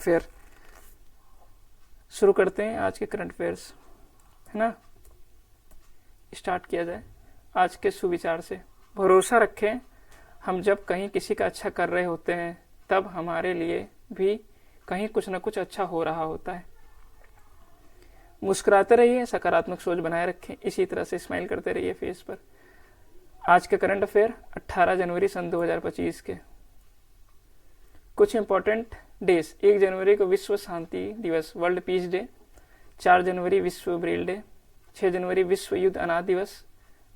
फिर शुरू करते हैं आज के करंट अफेयर्स, है ना। स्टार्ट किया जाए आज के सुविचार से। भरोसा रखें, हम जब कहीं किसी का अच्छा कर रहे होते हैं तब हमारे लिए भी कहीं कुछ न कुछ अच्छा हो रहा होता है। मुस्कुराते रहिए, सकारात्मक सोच बनाए रखें, इसी तरह से स्माइल करते रहिए फेस पर। आज के करंट अफेयर 18 जनवरी सन 2025 के कुछ इंपॉर्टेंट डेज। 1 जनवरी को विश्व शांति दिवस, वर्ल्ड पीस डे। 4 जनवरी विश्व ब्रेल डे। 6 जनवरी विश्व युद्ध अनाथ दिवस।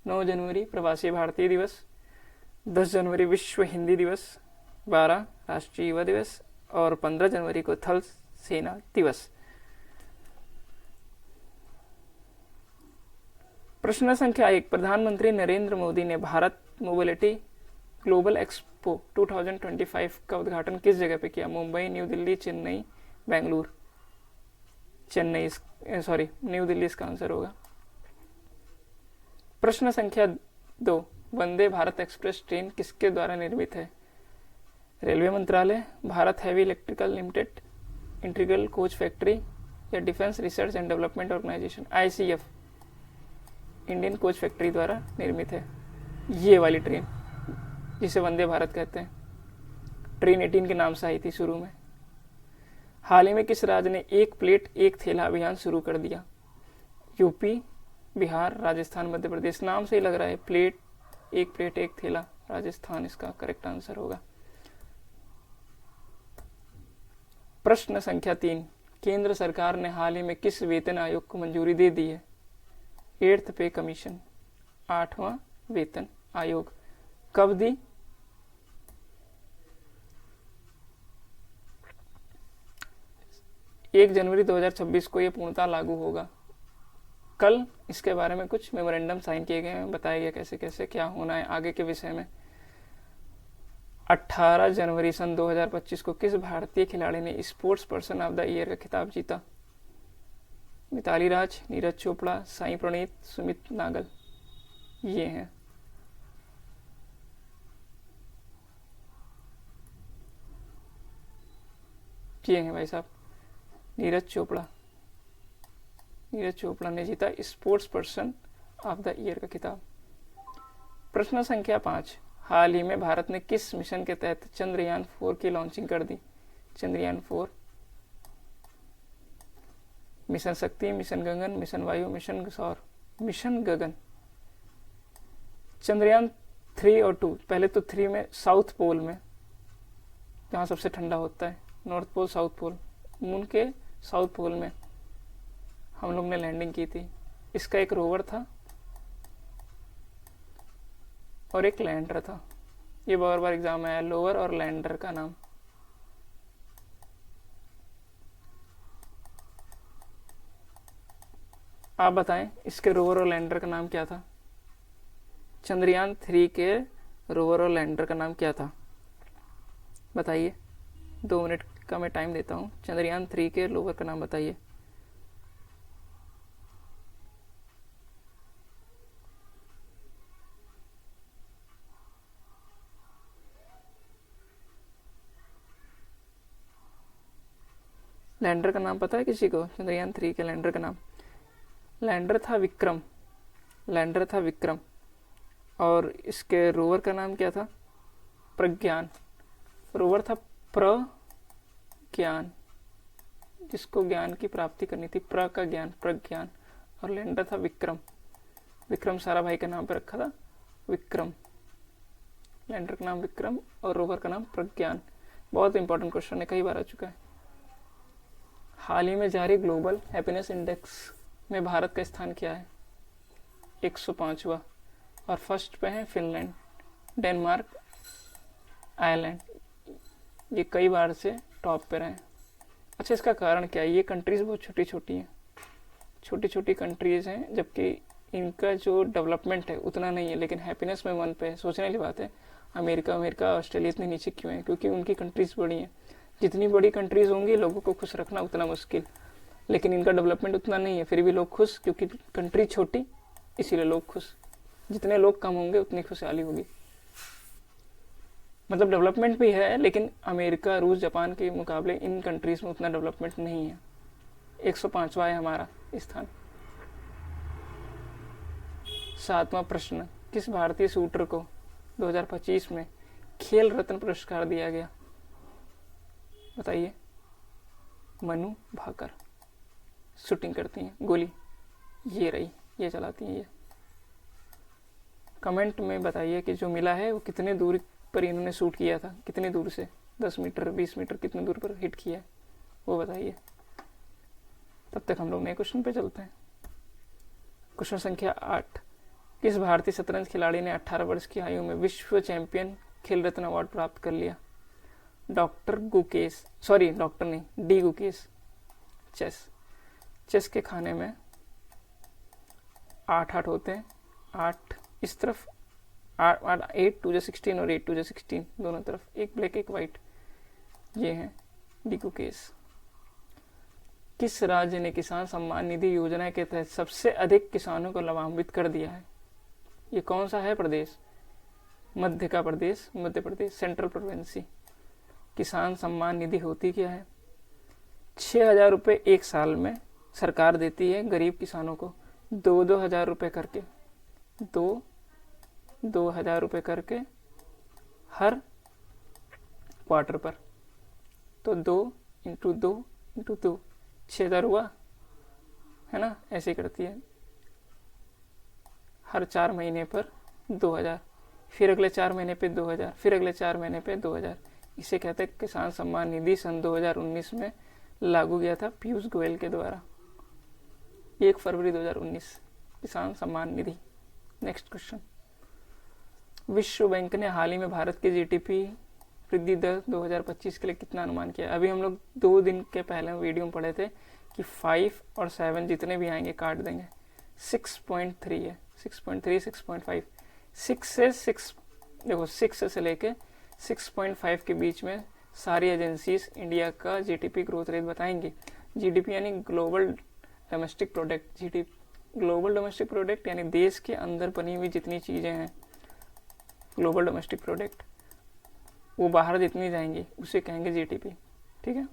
9 जनवरी प्रवासी भारतीय दिवस। 10 जनवरी विश्व हिंदी दिवस। 12 राष्ट्रीय युवा दिवस और 15 जनवरी को थल सेना दिवस। प्रश्न संख्या 1। प्रधानमंत्री नरेंद्र मोदी ने भारत मोबिलिटी ग्लोबल एक्सपो 2025 का उद्घाटन किस जगह पे किया? Mumbai, new Delhi, Chennai, Bengaluru. Chennai, sorry new Delhi इसका आंसर होगा। प्रश्न संख्या 2। वंदे भारत एक्सप्रेस ट्रेन किसके द्वारा निर्मित है? रेलवे मंत्रालय, Bharat heavy electrical limited, integral coach factory या defence research and development organisation ICF, Indian coach factory द्वारा निर्मित है ये वाली ट्रेन, जिसे वंदे भारत कहते हैं। ट्रेन 18 के नाम से आई थी शुरू में। हाल ही में किस राज्य ने एक प्लेट एक थैला अभियान शुरू कर दिया? यूपी, बिहार, राजस्थान, मध्य प्रदेश। नाम से ही लग रहा है प्लेट एक थैला, राजस्थान इसका करेक्ट आंसर होगा। प्रश्न संख्या 3। केंद्र सरकार ने हाल ही में किस वेतन आयोग को मंजूरी दे दी है? 8th पे कमीशन, 8वां वेतन आयोग। कब दी? एक जनवरी 2026 को यह पूर्णतः लागू होगा। कल इसके बारे में कुछ मेमोरेंडम साइन किए गए हैं, बताया गया कैसे कैसे क्या होना है आगे के विषय में। 18 जनवरी सन 2025 को किस भारतीय खिलाड़ी ने sports person of the year का खिताब जीता? मिताली राज, नीरज चोपड़ा, साई प्रणीत, सुमित नागल। ये हैं। ये हैं भाई साहब, नीरज चोपड़ा। नीरज चोपड़ा ने जीता sports person of the year का खिताब। प्रश्न संख्या 5। हाल ही में भारत ने किस मिशन के तहत चंद्रयान 4 की लॉन्चिंग कर दी? चंद्रयान 4, मिशन शक्ति, मिशन गगन, मिशन वायु, मिशन सौर। मिशन गगन। चंद्रयान 3 और 2। पहले तो 3 में साउथ पोल में, जहाँ सबसे ठंडा होता है, north pole south pole, moon के साउथ पोल में हम लोग ने लैंडिंग की थी। इसका एक रोवर था और एक लैंडर था। ये बार बार एग्जाम में आया, लोअर और लैंडर का नाम। आप बताएं इसके रोवर और लैंडर का नाम क्या था? चंद्रयान 3 के रोवर और लैंडर का नाम क्या था? बताइए, 2 मिनट का मैं टाइम देता हूं। चंद्रयान 3 के रोवर का नाम बताइए। लैंडर का नाम पता है किसी को? चंद्रयान 3 के लैंडर का नाम? लैंडर था विक्रम। लैंडर था विक्रम। और इसके रोवर का नाम क्या था? प्रज्ञान। रोवर था प्रज्ञान, जिसको ज्ञान की प्राप्ति करनी थी। प्र का ज्ञान, प्रज्ञान। और लैंडर था विक्रम। विक्रम साराभाई के नाम पर रखा था, विक्रम। लैंडर का नाम विक्रम और रोवर का नाम प्रज्ञान। बहुत इंपॉर्टेंट क्वेश्चन है, कई बार आ चुका है। हाल ही में जारी ग्लोबल हैप्पीनेस इंडेक्स में भारत का स्थान क्या है? 105वां। और फर्स्ट पे है फिनलैंड, डेनमार्क, आयरलैंड। ये कई बार से टॉप पे रहे। अच्छा, इसका कारण क्या है? ये कंट्रीज बहुत छोटी छोटी हैं, छोटी छोटी कंट्रीज हैं, जबकि इनका जो डेवलपमेंट है उतना नहीं है, लेकिन हैप्पीनेस में 1 पे है। सोचने वाली बात है। अमेरिका, ऑस्ट्रेलिया इतने नीचे क्यों है? क्योंकि उनकी कंट्रीज बड़ी हैं। जितनी बड़ी कंट्रीज होंगी, लोगों को खुश रखना उतना मुश्किल, लेकिन इनका डेवलपमेंट उतना नहीं है, फिर भी लोग खुश, क्योंकि कंट्री छोटी इसीलिए लोग खुश। जितने लोग कम होंगे उतनी खुशहाली होगी। मतलब डेवलपमेंट भी है, लेकिन अमेरिका, रूस, जापान के मुकाबले इन कंट्रीज में उतना डेवलपमेंट नहीं है। 105वां है हमारा स्थान। 7वां प्रश्न, किस भारतीय शूटर को 2025 में खेल रत्न पुरस्कार दिया गया? बताइए। मनु भाकर। शूटिंग करती हैं, गोली ये रही, ये चलाती हैं ये। कमेंट में बताइए कि जो मिला है वो कितने दूर पर इन्होंने शूट किया था, कितनी दूर से, 10 मीटर, 20 मीटर, कितने दूर पर हिट किया है वो बताइए। तब तक हम लोग नए क्वेश्चन पे चलते हैं। क्वेश्चन संख्या 8, किस भारतीय शतरंज खिलाड़ी ने 18 वर्ष की आयु में विश्व चैंपियन खेल रत्न अवार्ड प्राप्त कर लिया? डॉक्टर गुकेश, सॉरी डॉक्टर नहीं, डी गुकेश। चेस के खाने में 8 होते हैं, 8 इस तरफ, 8 2 16 और 8 2 16 दोनों तरफ, एक ब्लैक एक वाइट, ये है डी गुकेश। किस राज्य ने किसान सम्मान निधि योजना के तहत सबसे अधिक किसानों को लाभान्वित कर दिया है? ये कौन सा है प्रदेश? मध्य प्रदेश, सेंट्रल प्रोविंसी। किसान सम्मान निधि होती क्या है? 6,000 रुपये एक साल में सरकार देती है गरीब किसानों को, 2,000 रुपये करके, 2,000 रुपये करके हर क्वार्टर पर। तो 2 इंटू 2 6,000 हुआ है ना, ऐसे करती है। हर 4 महीने पर 2,000, फिर अगले 4 महीने पे 2,000, फिर अगले 4 महीने पे 2,000। इसे कहते हैं किसान सम्मान निधि। सन 2019 में लागू किया था पीयूष गोयल के द्वारा, 1 फरवरी 2019, किसान सम्मान निधि। नेक्स्ट क्वेश्चन, विश्व बैंक ने हाल ही में भारत की जीडीपी वृद्धि दर 2025 के लिए कितना अनुमान किया? अभी हम लोग 2 दिन के पहले वीडियो में पढ़े थे कि 5 और 7 जितने भी आएंगे काट देंगे। 6.3 है, 6.3, 6.5, 6 देखो 6 से लेके 6.5 के बीच में सारी एजेंसीज इंडिया का जीडीपी ग्रोथ रेट बताएंगे। जीडीपी यानी global domestic product, GDP global domestic product यानी देश के अंदर बनी हुई जितनी चीजें हैं, ग्लोबल डोमेस्टिक प्रोडक्ट, वो बाहर जितनी जाएंगी उसे कहेंगे जीडीपी। ठीक है,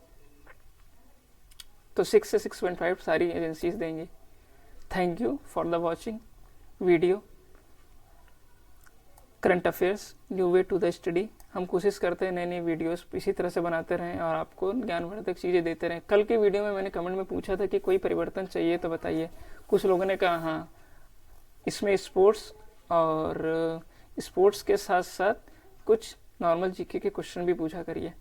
तो 6 से 6.5 सारी एजेंसीज देंगी। Thank you for the watching video current affairs new way to the study. हम कोशिश करते हैं नई नई वीडियोस इसी तरह से बनाते रहें और आपको ज्ञानवर्धक चीज़ें देते रहें। कल के वीडियो में मैंने कमेंट में पूछा था कि कोई परिवर्तन चाहिए तो बताइए। कुछ लोगों ने कहा हाँ, इसमें स्पोर्ट्स और स्पोर्ट्स के साथ साथ कुछ नॉर्मल जीके के क्वेश्चन भी पूछा करिए।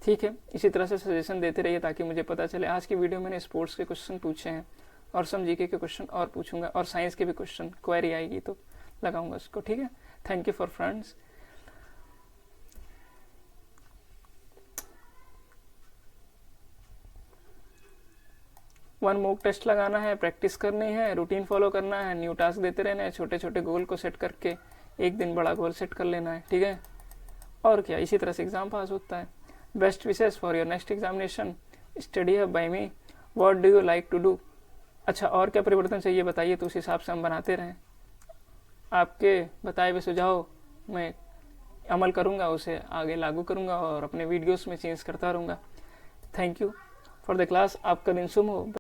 ठीक है, इसी तरह से सजेशन देते रहिए ताकि मुझे पता चले। आज की वीडियो मैंने स्पोर्ट्स के क्वेश्चन पूछे हैं और सम जीके के क्वेश्चन और पूछूंगा, और साइंस के भी क्वेश्चन क्वेरी आएगी तो लगाऊंगा उसको। ठीक है, thank you for friends. One mock test लगाना है, प्रैक्टिस करनी है, रूटीन फॉलो करना है, न्यू टास्क देते रहना है, छोटे छोटे गोल को सेट करके एक दिन बड़ा गोल सेट कर लेना है। ठीक है, और क्या, इसी तरह से एग्जाम पास होता है। Best wishes for your next examination. Study hub by me. What do you like to do? अच्छा, और क्या परिवर्तन चाहिए बताइए, तो उस हिसाब से हम बनाते रहें। आपके बताए हुए सुझाव मैं अमल करूंगा, उसे आगे लागू करूंगा और अपने वीडियोस में चेंज करता रहूंगा। Thank you for the class. आपका दिन शुभ हो।